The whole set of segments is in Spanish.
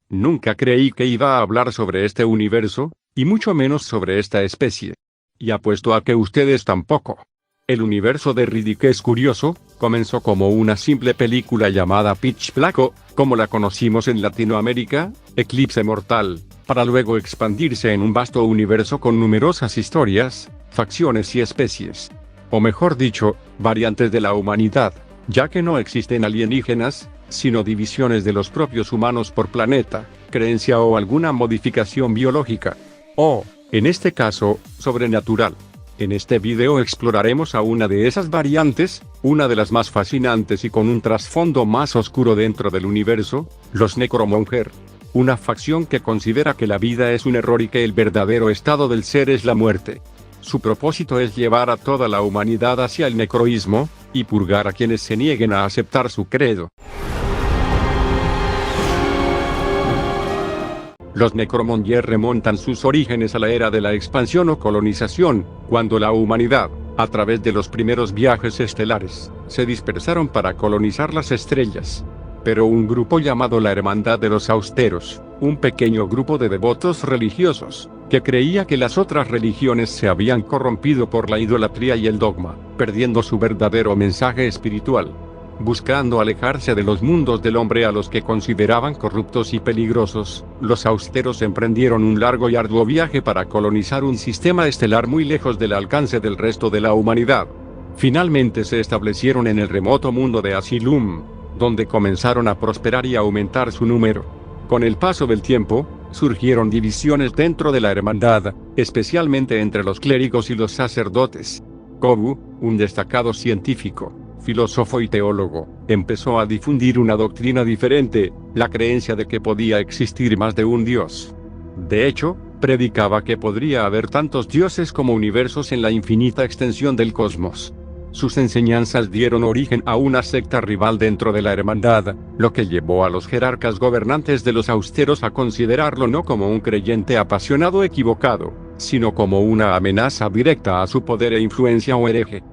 Nunca creí que iba a hablar sobre este universo, y mucho menos sobre esta especie. Y apuesto a que ustedes tampoco. El universo de Riddick es curioso, comenzó como una simple película llamada Pitch Black, como la conocimos en Latinoamérica, Eclipse Mortal, para luego expandirse en un vasto universo con numerosas historias, facciones y especies. O mejor dicho, variantes de la humanidad, ya que no existen alienígenas, sino divisiones de los propios humanos por planeta, creencia o alguna modificación biológica. O, en este caso, sobrenatural. En este video exploraremos a una de esas variantes, una de las más fascinantes y con un trasfondo más oscuro dentro del universo, los Necromonger. Una facción que considera que la vida es un error y que el verdadero estado del ser es la muerte. Su propósito es llevar a toda la humanidad hacia el necroísmo, y purgar a quienes se nieguen a aceptar su credo. Los Necromonger remontan sus orígenes a la era de la expansión o colonización, cuando la humanidad, a través de los primeros viajes estelares, se dispersaron para colonizar las estrellas. Pero un grupo llamado la Hermandad de los Austeros, un pequeño grupo de devotos religiosos, que creía que las otras religiones se habían corrompido por la idolatría y el dogma, perdiendo su verdadero mensaje espiritual. Buscando alejarse de los mundos del hombre a los que consideraban corruptos y peligrosos, los austeros emprendieron un largo y arduo viaje para colonizar un sistema estelar muy lejos del alcance del resto de la humanidad. Finalmente se establecieron en el remoto mundo de Asylum, donde comenzaron a prosperar y aumentar su número. Con el paso del tiempo, surgieron divisiones dentro de la hermandad, especialmente entre los clérigos y los sacerdotes. Kobu, un destacado científico, filósofo y teólogo, empezó a difundir una doctrina diferente, la creencia de que podía existir más de un dios. De hecho, predicaba que podría haber tantos dioses como universos en la infinita extensión del cosmos. Sus enseñanzas dieron origen a una secta rival dentro de la hermandad, lo que llevó a los jerarcas gobernantes de los austeros a considerarlo no como un creyente apasionado equivocado, sino como una amenaza directa a su poder e influencia o hereje.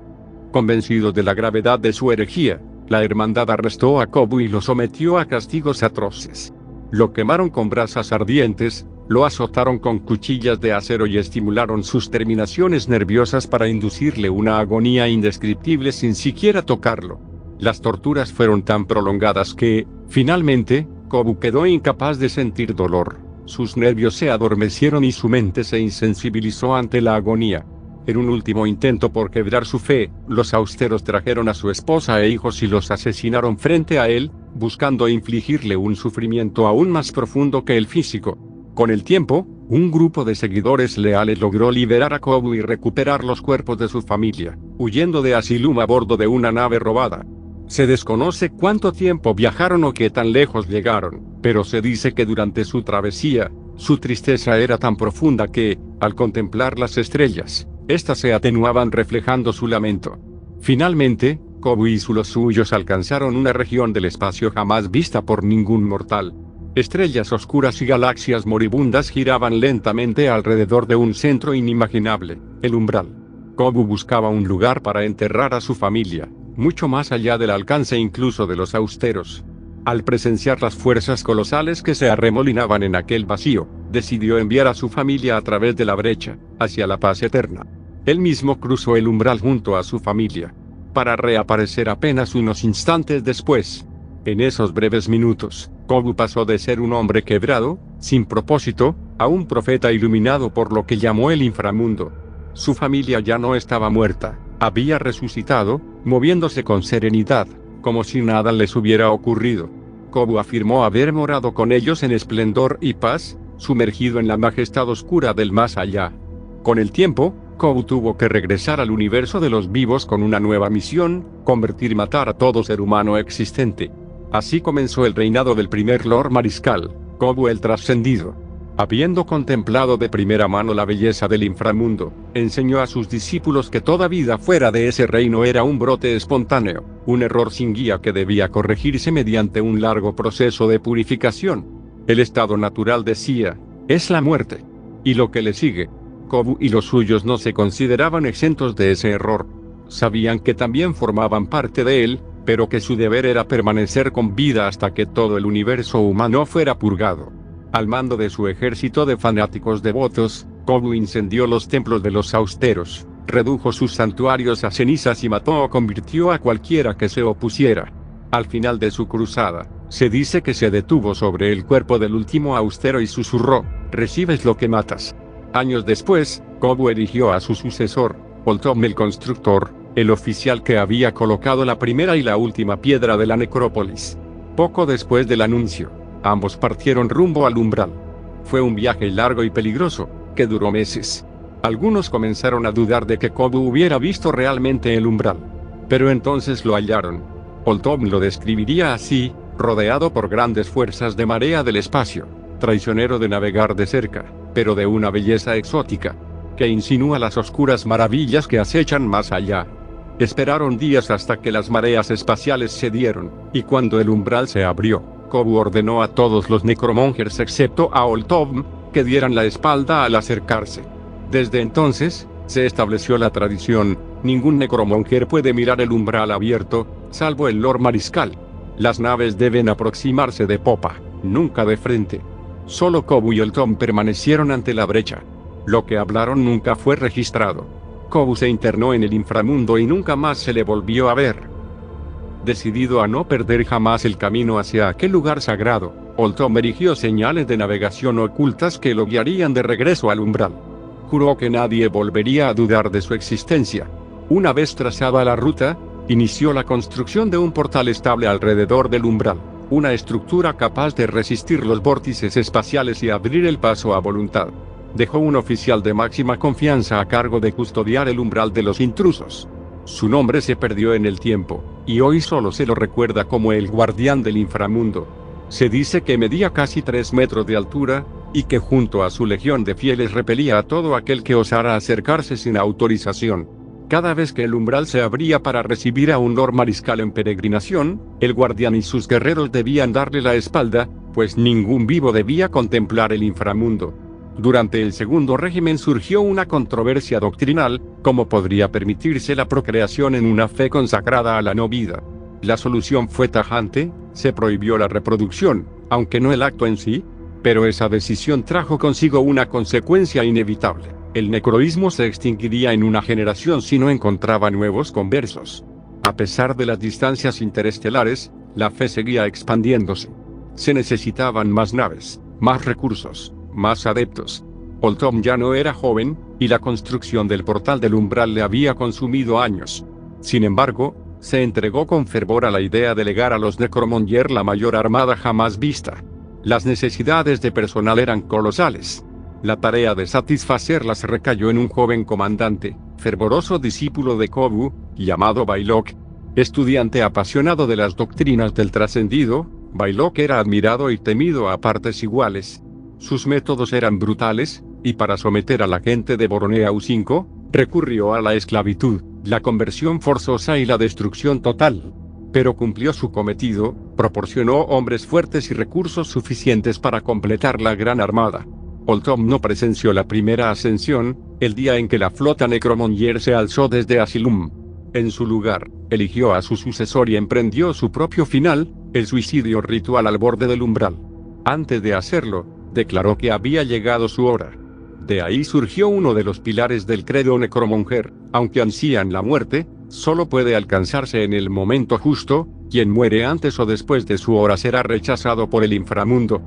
Convencidos de la gravedad de su herejía, la hermandad arrestó a Kobu y lo sometió a castigos atroces. Lo quemaron con brasas ardientes, lo azotaron con cuchillas de acero y estimularon sus terminaciones nerviosas para inducirle una agonía indescriptible sin siquiera tocarlo. Las torturas fueron tan prolongadas que, finalmente, Kobu quedó incapaz de sentir dolor. Sus nervios se adormecieron y su mente se insensibilizó ante la agonía. En un último intento por quebrar su fe, los austeros trajeron a su esposa e hijos y los asesinaron frente a él, buscando infligirle un sufrimiento aún más profundo que el físico. Con el tiempo, un grupo de seguidores leales logró liberar a Kobu y recuperar los cuerpos de su familia, huyendo de Asylum a bordo de una nave robada. Se desconoce cuánto tiempo viajaron o qué tan lejos llegaron, pero se dice que durante su travesía, su tristeza era tan profunda que, al contemplar las estrellas, estas se atenuaban reflejando su lamento. Finalmente, Kobu y los suyos alcanzaron una región del espacio jamás vista por ningún mortal. Estrellas oscuras y galaxias moribundas giraban lentamente alrededor de un centro inimaginable, el umbral. Kobu buscaba un lugar para enterrar a su familia, mucho más allá del alcance incluso de los austeros. Al presenciar las fuerzas colosales que se arremolinaban en aquel vacío, decidió enviar a su familia a través de la brecha, hacia la paz eterna. Él mismo cruzó el umbral junto a su familia, para reaparecer apenas unos instantes después. En esos breves minutos, Kobu pasó de ser un hombre quebrado, sin propósito, a un profeta iluminado por lo que llamó el inframundo. Su familia ya no estaba muerta, había resucitado, moviéndose con serenidad, como si nada les hubiera ocurrido. Kobu afirmó haber morado con ellos en esplendor y paz, sumergido en la majestad oscura del más allá. Con el tiempo, Kobu tuvo que regresar al universo de los vivos con una nueva misión, convertir y matar a todo ser humano existente. Así comenzó el reinado del primer Lord Mariscal, Kobu el Trascendido. Habiendo contemplado de primera mano la belleza del inframundo, enseñó a sus discípulos que toda vida fuera de ese reino era un brote espontáneo, un error sin guía que debía corregirse mediante un largo proceso de purificación. El estado natural, decía, es la muerte. Y lo que le sigue. Kobu y los suyos no se consideraban exentos de ese error. Sabían que también formaban parte de él, pero que su deber era permanecer con vida hasta que todo el universo humano fuera purgado. Al mando de su ejército de fanáticos devotos, Kobu incendió los templos de los austeros, redujo sus santuarios a cenizas y mató o convirtió a cualquiera que se opusiera. Al final de su cruzada, se dice que se detuvo sobre el cuerpo del último austero y susurró: "Recibes lo que matas". Años después, Kobu eligió a su sucesor, Oltom el Constructor, el oficial que había colocado la primera y la última piedra de la necrópolis. Poco después del anuncio, ambos partieron rumbo al umbral. Fue un viaje largo y peligroso, que duró meses. Algunos comenzaron a dudar de que Kobu hubiera visto realmente el umbral. Pero entonces lo hallaron. Oltom lo describiría así: rodeado por grandes fuerzas de marea del espacio, traicionero de navegar de cerca, pero de una belleza exótica, que insinúa las oscuras maravillas que acechan más allá. Esperaron días hasta que las mareas espaciales cedieron, y cuando el umbral se abrió, Kobu ordenó a todos los necromongers excepto a Oltom, que dieran la espalda al acercarse. Desde entonces, se estableció la tradición: ningún necromonger puede mirar el umbral abierto, salvo el Lord Mariscal. Las naves deben aproximarse de popa, nunca de frente. Solo Kobu y Oltom permanecieron ante la brecha. Lo que hablaron nunca fue registrado. Kobu se internó en el inframundo y nunca más se le volvió a ver. Decidido a no perder jamás el camino hacia aquel lugar sagrado, Oltom erigió señales de navegación ocultas que lo guiarían de regreso al umbral. Juró que nadie volvería a dudar de su existencia. Una vez trazada la ruta, inició la construcción de un portal estable alrededor del umbral, una estructura capaz de resistir los vórtices espaciales y abrir el paso a voluntad. Dejó un oficial de máxima confianza a cargo de custodiar el umbral de los intrusos. Su nombre se perdió en el tiempo, y hoy solo se lo recuerda como el guardián del inframundo. Se dice que medía casi 3 metros de altura, y que junto a su legión de fieles repelía a todo aquel que osara acercarse sin autorización. Cada vez que el umbral se abría para recibir a un Lord Mariscal en peregrinación, el guardián y sus guerreros debían darle la espalda, pues ningún vivo debía contemplar el inframundo. Durante el Segundo Régimen surgió una controversia doctrinal: ¿cómo podría permitirse la procreación en una fe consagrada a la no vida? La solución fue tajante: se prohibió la reproducción, aunque no el acto en sí. Pero esa decisión trajo consigo una consecuencia inevitable: el necroísmo se extinguiría en una generación si no encontraba nuevos conversos. A pesar de las distancias interestelares, la fe seguía expandiéndose. Se necesitaban más naves, más recursos, más adeptos. Oltom ya no era joven, y la construcción del portal del umbral le había consumido años. Sin embargo, se entregó con fervor a la idea de legar a los necromonger la mayor armada jamás vista. Las necesidades de personal eran colosales. La tarea de satisfacerlas recayó en un joven comandante, fervoroso discípulo de Kobu, llamado Bailok. Estudiante apasionado de las doctrinas del trascendido, Bailok era admirado y temido a partes iguales. Sus métodos eran brutales, y para someter a la gente de Boronea U5, recurrió a la esclavitud, la conversión forzosa y la destrucción total. Pero cumplió su cometido: proporcionó hombres fuertes y recursos suficientes para completar la gran armada. Oltom no presenció la primera ascensión, el día en que la flota necromonger se alzó desde Asylum. En su lugar, eligió a su sucesor y emprendió su propio final, el suicidio ritual al borde del umbral. Antes de hacerlo, declaró que había llegado su hora. De ahí surgió uno de los pilares del credo necromonger: aunque ansían la muerte, solo puede alcanzarse en el momento justo. Quien muere antes o después de su hora será rechazado por el inframundo.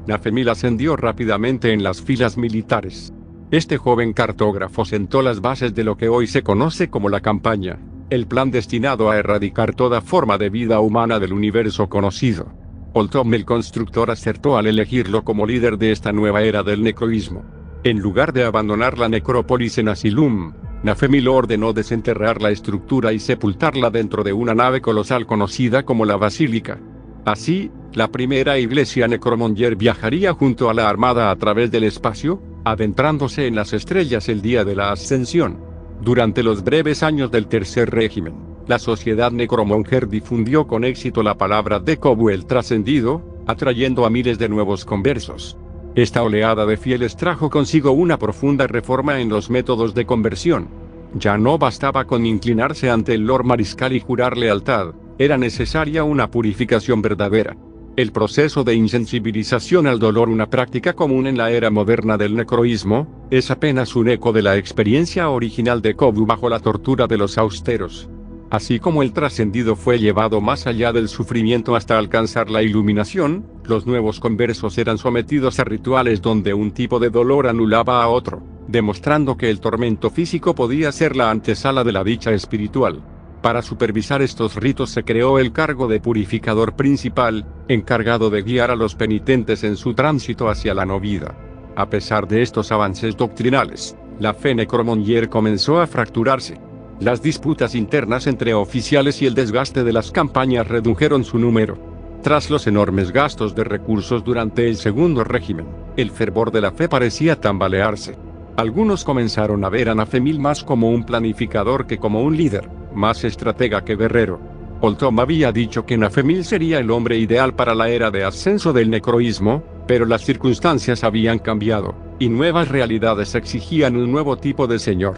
Nafemil ascendió rápidamente en las filas militares. Este joven cartógrafo sentó las bases de lo que hoy se conoce como la campaña, el plan destinado a erradicar toda forma de vida humana del universo conocido. Oltom el Constructor acertó al elegirlo como líder de esta nueva era del necroísmo. En lugar de abandonar la necrópolis en Asylum, Nafemil ordenó desenterrar la estructura y sepultarla dentro de una nave colosal conocida como la Basílica. Así, la primera iglesia necromonger viajaría junto a la armada a través del espacio, adentrándose en las estrellas el día de la ascensión. Durante los breves años del Tercer Régimen, la sociedad necromonger difundió con éxito la palabra de Kobu el Trascendido, atrayendo a miles de nuevos conversos. Esta oleada de fieles trajo consigo una profunda reforma en los métodos de conversión. Ya no bastaba con inclinarse ante el Lord Mariscal y jurar lealtad, era necesaria una purificación verdadera. El proceso de insensibilización al dolor, una práctica común en la era moderna del necroísmo, es apenas un eco de la experiencia original de Kovu bajo la tortura de los austeros. Así como el trascendido fue llevado más allá del sufrimiento hasta alcanzar la iluminación, los nuevos conversos eran sometidos a rituales donde un tipo de dolor anulaba a otro, demostrando que el tormento físico podía ser la antesala de la dicha espiritual. Para supervisar estos ritos se creó el cargo de purificador principal, encargado de guiar a los penitentes en su tránsito hacia la no vida. A pesar de estos avances doctrinales, la fe necromonjier comenzó a fracturarse. Las disputas internas entre oficiales y el desgaste de las campañas redujeron su número. Tras los enormes gastos de recursos durante el Segundo Régimen, el fervor de la fe parecía tambalearse. Algunos comenzaron a ver a Nafemil más como un planificador que como un líder, más estratega que guerrero. Oldtom había dicho que Nafemil sería el hombre ideal para la era de ascenso del necroísmo, pero las circunstancias habían cambiado, y nuevas realidades exigían un nuevo tipo de señor.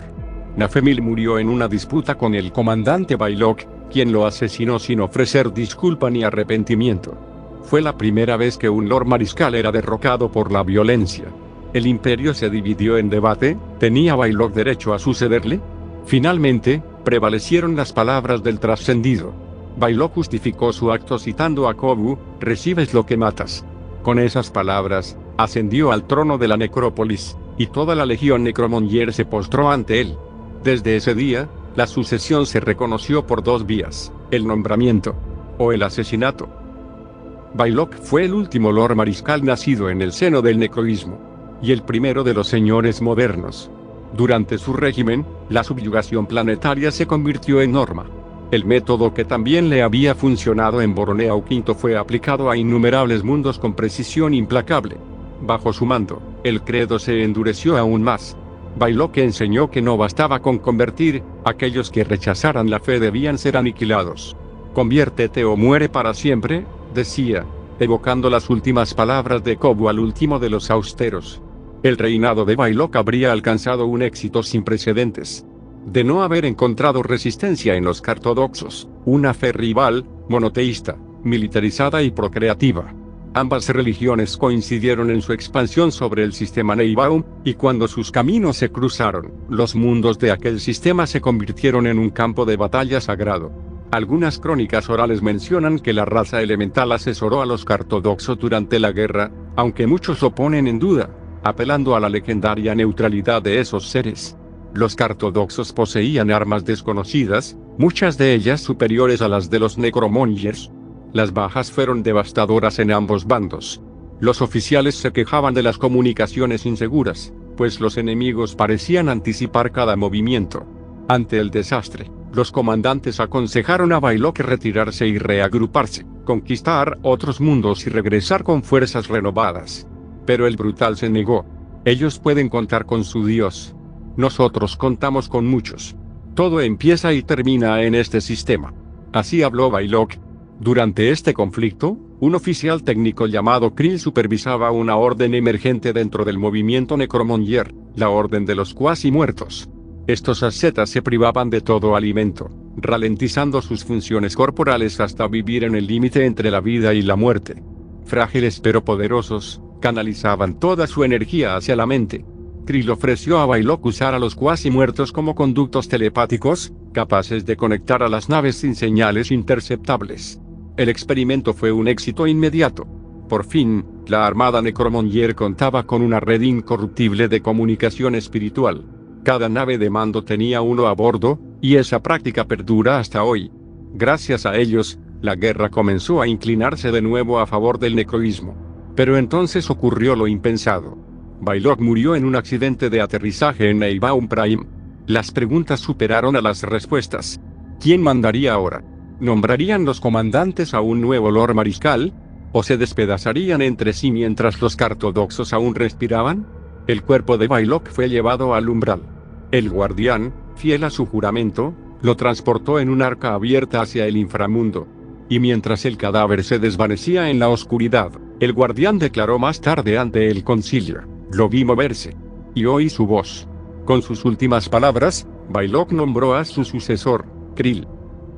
Nafemil murió en una disputa con el comandante Bailok, quien lo asesinó sin ofrecer disculpa ni arrepentimiento. Fue la primera vez que un Lord Mariscal era derrocado por la violencia. El imperio se dividió en debate, ¿tenía Bailok derecho a sucederle? Finalmente, prevalecieron las palabras del trascendido. Bailok justificó su acto citando a Kovu, recibes lo que matas. Con esas palabras, ascendió al trono de la necrópolis, y toda la legión necromonjier se postró ante él. Desde ese día, la sucesión se reconoció por dos vías, el nombramiento o el asesinato. Bailok fue el último Lord Mariscal nacido en el seno del necroísmo, y el primero de los señores modernos. Durante su régimen, la subyugación planetaria se convirtió en norma. El método que también le había funcionado en Borneo V fue aplicado a innumerables mundos con precisión implacable. Bajo su mando, el credo se endureció aún más. Bailok enseñó que no bastaba con convertir, aquellos que rechazaran la fe debían ser aniquilados. Conviértete o muere para siempre, decía, evocando las últimas palabras de Kovu al último de los austeros. El reinado de Bailok habría alcanzado un éxito sin precedentes. De no haber encontrado resistencia en los cartodoxos, una fe rival, monoteísta, militarizada y procreativa. Ambas religiones coincidieron en su expansión sobre el sistema Neibaum, y cuando sus caminos se cruzaron, los mundos de aquel sistema se convirtieron en un campo de batalla sagrado. Algunas crónicas orales mencionan que la raza elemental asesoró a los cartodoxos durante la guerra, aunque muchos lo ponen en duda, apelando a la legendaria neutralidad de esos seres. Los cartodoxos poseían armas desconocidas, muchas de ellas superiores a las de los necromonjiers. Las bajas fueron devastadoras en ambos bandos. Los oficiales se quejaban de las comunicaciones inseguras, pues los enemigos parecían anticipar cada movimiento. Ante el desastre, los comandantes aconsejaron a Bailok retirarse y reagruparse, conquistar otros mundos y regresar con fuerzas renovadas. Pero el brutal se negó. Ellos pueden contar con su Dios. Nosotros contamos con muchos. Todo empieza y termina en este sistema. Así habló Bailok. Durante este conflicto, un oficial técnico llamado Krill supervisaba una orden emergente dentro del movimiento necromonjier, la Orden de los Cuasi Muertos. Estos ascetas se privaban de todo alimento, ralentizando sus funciones corporales hasta vivir en el límite entre la vida y la muerte. Frágiles pero poderosos, canalizaban toda su energía hacia la mente. Krill ofreció a Bailok usar a los cuasi muertos como conductos telepáticos, capaces de conectar a las naves sin señales interceptables. El experimento fue un éxito inmediato. Por fin, la armada necromonjier contaba con una red incorruptible de comunicación espiritual. Cada nave de mando tenía uno a bordo, y esa práctica perdura hasta hoy. Gracias a ellos, la guerra comenzó a inclinarse de nuevo a favor del necroísmo. Pero entonces ocurrió lo impensado. Bailok murió en un accidente de aterrizaje en Neibaum Prime. Las preguntas superaron a las respuestas. ¿Quién mandaría ahora? ¿Nombrarían los comandantes a un nuevo Lord Mariscal? ¿O se despedazarían entre sí mientras los cartodoxos aún respiraban? El cuerpo de Bailok fue llevado al umbral. El guardián, fiel a su juramento, lo transportó en un arca abierta hacia el inframundo. Y mientras el cadáver se desvanecía en la oscuridad, el guardián declaró más tarde ante el concilio: lo vi moverse. Y oí su voz. Con sus últimas palabras, Bailok nombró a su sucesor, Krill.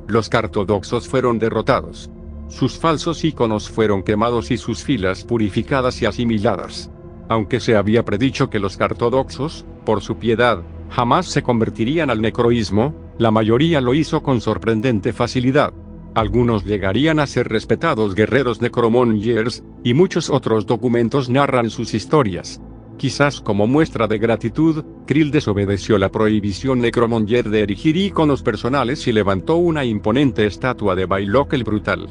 Los cartodoxos fueron derrotados. Sus falsos íconos fueron quemados y sus filas purificadas y asimiladas. Aunque se había predicho que los ortodoxos, por su piedad, jamás se convertirían al necroísmo, la mayoría lo hizo con sorprendente facilidad. Algunos llegarían a ser respetados guerreros necromongers, y muchos otros documentos narran sus historias. Quizás como muestra de gratitud, Krill desobedeció la prohibición necromonger de erigir íconos personales y levantó una imponente estatua de Bailok el Brutal.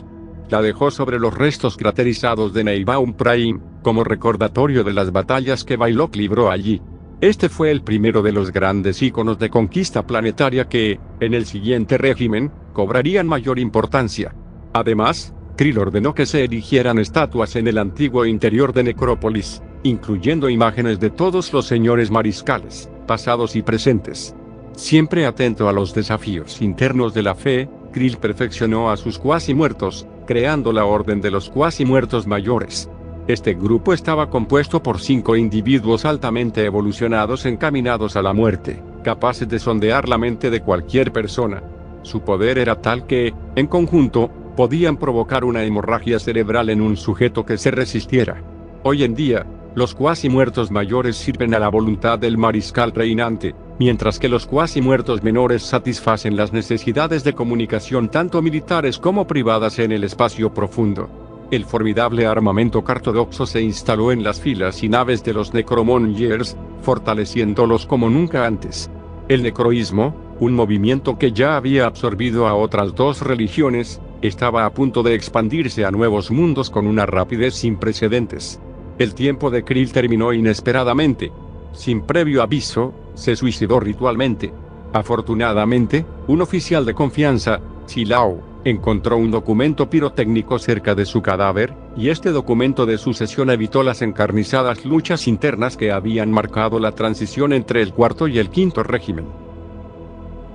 La dejó sobre los restos craterizados de Neibaum Prime, como recordatorio de las batallas que Bailok libró allí. Este fue el primero de los grandes íconos de conquista planetaria que, en el siguiente régimen, cobrarían mayor importancia. Además, Krill ordenó que se erigieran estatuas en el antiguo interior de Necrópolis, incluyendo imágenes de todos los señores mariscales, pasados y presentes. Siempre atento a los desafíos internos de la fe, Krill perfeccionó a sus cuasi muertos, creando la Orden de los Cuasi Muertos Mayores. Este grupo estaba compuesto por 5 individuos altamente evolucionados encaminados a la muerte, capaces de sondear la mente de cualquier persona. Su poder era tal que, en conjunto, podían provocar una hemorragia cerebral en un sujeto que se resistiera. Hoy en día, los cuasi muertos mayores sirven a la voluntad del mariscal reinante, mientras que los cuasi muertos menores satisfacen las necesidades de comunicación tanto militares como privadas en el espacio profundo. El formidable armamento ortodoxo se instaló en las filas y naves de los necromongers, fortaleciéndolos como nunca antes. El necroísmo, un movimiento que ya había absorbido a otras 2 religiones, estaba a punto de expandirse a nuevos mundos con una rapidez sin precedentes. El tiempo de Krill terminó inesperadamente. Sin previo aviso, se suicidó ritualmente. Afortunadamente, un oficial de confianza, Silao, encontró un documento pirotécnico cerca de su cadáver, y este documento de sucesión evitó las encarnizadas luchas internas que habían marcado la transición entre el cuarto y el quinto régimen.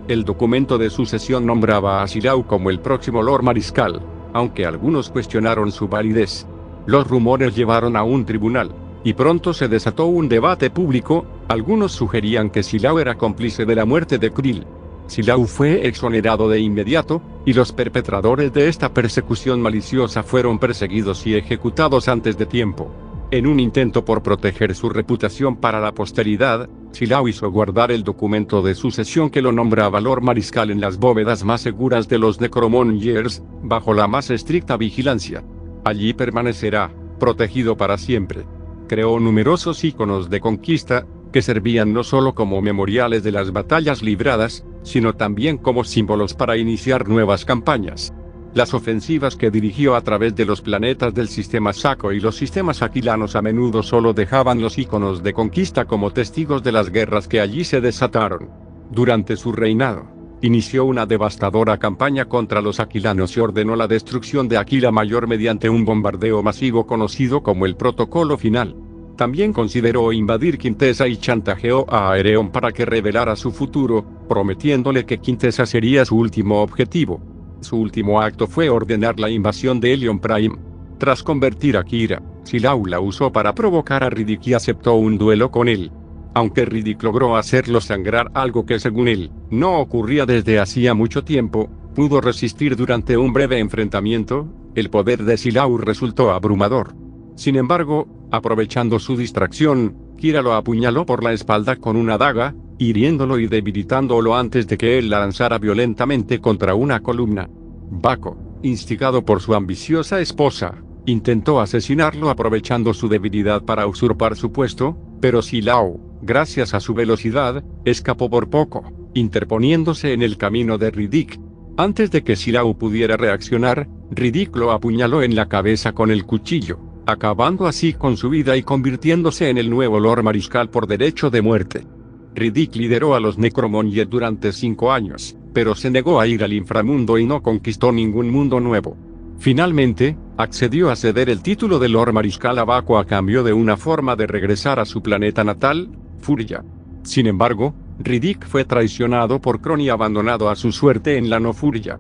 El documento de sucesión nombraba a Silao como el próximo Lord Mariscal, aunque algunos cuestionaron su validez. Los rumores llevaron a un tribunal, y pronto se desató un debate público. Algunos sugerían que Silao era cómplice de la muerte de Krill. Silao fue exonerado de inmediato, y los perpetradores de esta persecución maliciosa fueron perseguidos y ejecutados antes de tiempo. En un intento por proteger su reputación para la posteridad, Silao hizo guardar el documento de sucesión que lo nombraba Lord Mariscal en las bóvedas más seguras de los necromongers, bajo la más estricta vigilancia. Allí permanecerá, protegido para siempre. Creó numerosos íconos de conquista, que servían no solo como memoriales de las batallas libradas, sino también como símbolos para iniciar nuevas campañas. Las ofensivas que dirigió a través de los planetas del sistema Saco y los sistemas aquilanos a menudo solo dejaban los íconos de conquista como testigos de las guerras que allí se desataron. Durante su reinado, inició una devastadora campaña contra los aquilanos y ordenó la destrucción de Aquila Mayor mediante un bombardeo masivo conocido como el Protocolo Final. También consideró invadir Quintesa y chantajeó a Aereon para que revelara su futuro, prometiéndole que Quintesa sería su último objetivo. Su último acto fue ordenar la invasión de Helion Prime. Tras convertir a Kira, Silao la usó para provocar a Riddick y aceptó un duelo con él. Aunque Riddick logró hacerlo sangrar, algo que según él, no ocurría desde hacía mucho tiempo, pudo resistir durante un breve enfrentamiento. El poder de Silao resultó abrumador. Sin embargo, aprovechando su distracción, Kira lo apuñaló por la espalda con una daga, hiriéndolo y debilitándolo antes de que él la lanzara violentamente contra una columna. Baco, instigado por su ambiciosa esposa, intentó asesinarlo aprovechando su debilidad para usurpar su puesto, pero Silao, gracias a su velocidad, escapó por poco, interponiéndose en el camino de Riddick. Antes de que Silao pudiera reaccionar, Riddick lo apuñaló en la cabeza con el cuchillo, acabando así con su vida y convirtiéndose en el nuevo Lord Mariscal por derecho de muerte. Riddick lideró a los Necromongers durante 5 años, pero se negó a ir al inframundo y no conquistó ningún mundo nuevo. Finalmente, accedió a ceder el título de Lord Mariscal a Baco a cambio de una forma de regresar a su planeta natal, Furia. Sin embargo, Riddick fue traicionado por Kron y abandonado a su suerte en la No Furia.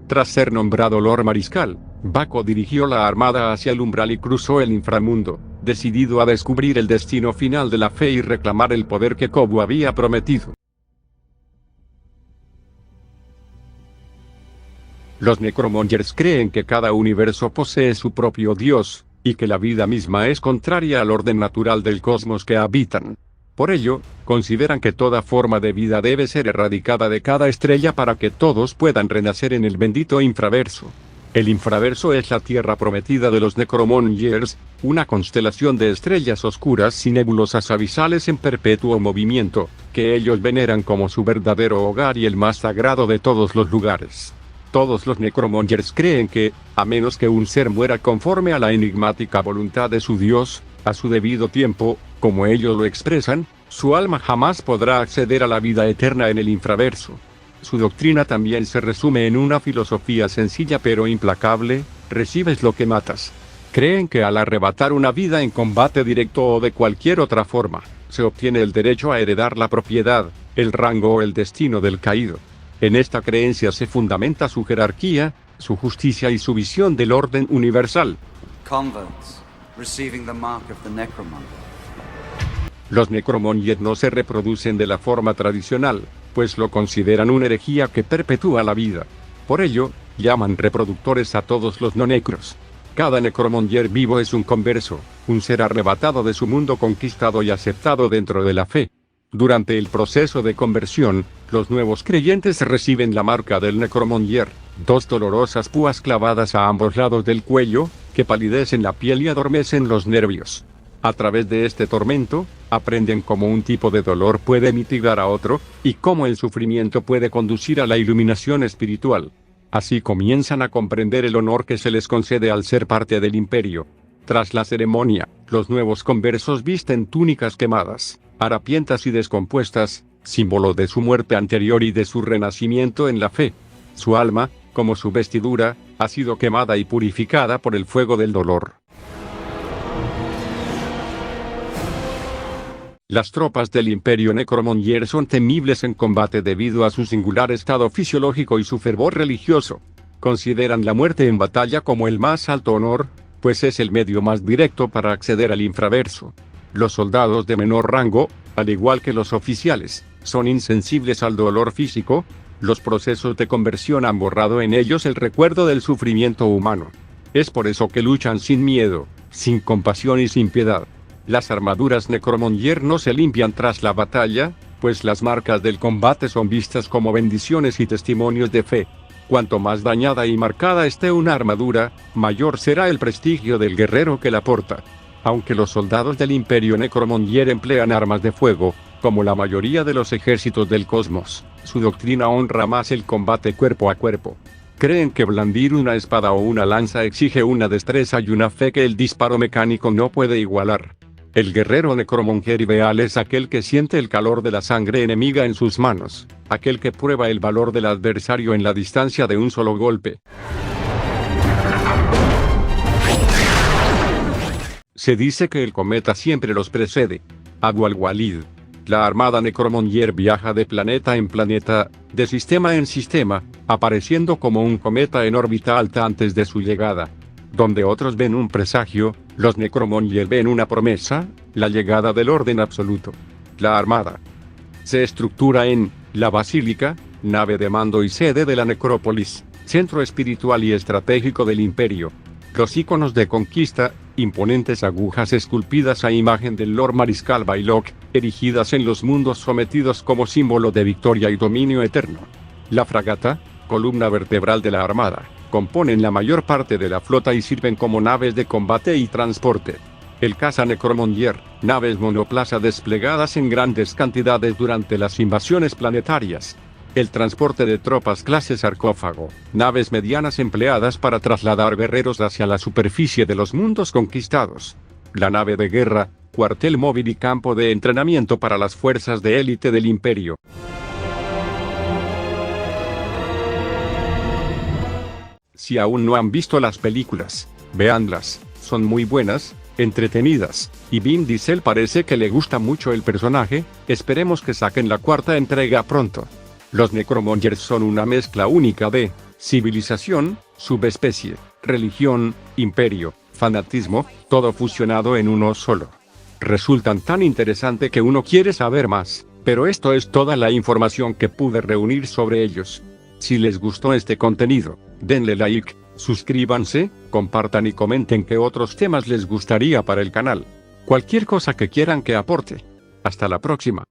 Tras ser nombrado Lord Mariscal, Baco dirigió la armada hacia el umbral y cruzó el inframundo, decidido a descubrir el destino final de la fe y reclamar el poder que Kobu había prometido. Los Necromongers creen que cada universo posee su propio dios, y que la vida misma es contraria al orden natural del cosmos que habitan. Por ello, consideran que toda forma de vida debe ser erradicada de cada estrella para que todos puedan renacer en el bendito infraverso. El infraverso es la tierra prometida de los Necromongers, una constelación de estrellas oscuras y nebulosas abisales en perpetuo movimiento, que ellos veneran como su verdadero hogar y el más sagrado de todos los lugares. Todos los Necromongers creen que, a menos que un ser muera conforme a la enigmática voluntad de su dios, a su debido tiempo, como ellos lo expresan, su alma jamás podrá acceder a la vida eterna en el infraverso. Su doctrina también se resume en una filosofía sencilla pero implacable: recibes lo que matas. Creen que al arrebatar una vida en combate directo o de cualquier otra forma, se obtiene el derecho a heredar la propiedad, el rango o el destino del caído. En esta creencia se fundamenta su jerarquía, su justicia y su visión del orden universal. Converts, receiving the mark of the Necromonger. Los Necromongers no se reproducen de la forma tradicional, pues lo consideran una herejía que perpetúa la vida. Por ello, llaman reproductores a todos los no-necros. Cada Necromonger vivo es un converso, un ser arrebatado de su mundo conquistado y aceptado dentro de la fe. Durante el proceso de conversión, los nuevos creyentes reciben la marca del Necromonger, dos dolorosas púas clavadas a ambos lados del cuello, que palidecen la piel y adormecen los nervios. A través de este tormento, aprenden cómo un tipo de dolor puede mitigar a otro, y cómo el sufrimiento puede conducir a la iluminación espiritual. Así comienzan a comprender el honor que se les concede al ser parte del imperio. Tras la ceremonia, los nuevos conversos visten túnicas quemadas, harapientas y descompuestas, símbolo de su muerte anterior y de su renacimiento en la fe. Su alma, como su vestidura, ha sido quemada y purificada por el fuego del dolor. Las tropas del Imperio Necromonger son temibles en combate debido a su singular estado fisiológico y su fervor religioso. Consideran la muerte en batalla como el más alto honor, pues es el medio más directo para acceder al infraverso. Los soldados de menor rango, al igual que los oficiales, son insensibles al dolor físico. Los procesos de conversión han borrado en ellos el recuerdo del sufrimiento humano. Es por eso que luchan sin miedo, sin compasión y sin piedad. Las armaduras Necromonger no se limpian tras la batalla, pues las marcas del combate son vistas como bendiciones y testimonios de fe. Cuanto más dañada y marcada esté una armadura, mayor será el prestigio del guerrero que la porta. Aunque los soldados del Imperio Necromonger emplean armas de fuego, como la mayoría de los ejércitos del cosmos, su doctrina honra más el combate cuerpo a cuerpo. Creen que blandir una espada o una lanza exige una destreza y una fe que el disparo mecánico no puede igualar. El guerrero Necromonger ideal es aquel que siente el calor de la sangre enemiga en sus manos, aquel que prueba el valor del adversario en la distancia de un solo golpe. Se dice que el cometa siempre los precede. Abu al-Walid. La armada Necromonger viaja de planeta en planeta, de sistema en sistema, apareciendo como un cometa en órbita alta antes de su llegada. Donde otros ven un presagio, los Necromonger ven una promesa: la llegada del orden absoluto. La armada se estructura en la Basílica, nave de mando y sede de la necrópolis, centro espiritual y estratégico del imperio. Los íconos de conquista, imponentes agujas esculpidas a imagen del Lord Mariscal Baylock, erigidas en los mundos sometidos como símbolo de victoria y dominio eterno. La fragata, columna vertebral de la armada, componen la mayor parte de la flota y sirven como naves de combate y transporte. El caza Necromonger, naves monoplaza desplegadas en grandes cantidades durante las invasiones planetarias. El transporte de tropas clase sarcófago, naves medianas empleadas para trasladar guerreros hacia la superficie de los mundos conquistados. La nave de guerra, cuartel móvil y campo de entrenamiento para las fuerzas de élite del imperio. Si aún no han visto las películas, véanlas, son muy buenas, entretenidas, y Vin Diesel parece que le gusta mucho el personaje. Esperemos que saquen la cuarta entrega pronto. Los Necromongers son una mezcla única de civilización, subespecie, religión, imperio, fanatismo, todo fusionado en uno solo. Resultan tan interesante que uno quiere saber más, pero esto es toda la información que pude reunir sobre ellos. Si les gustó este contenido, Denle like, suscríbanse, compartan y comenten qué otros temas les gustaría para el canal. Cualquier cosa que quieran que aporte. Hasta la próxima.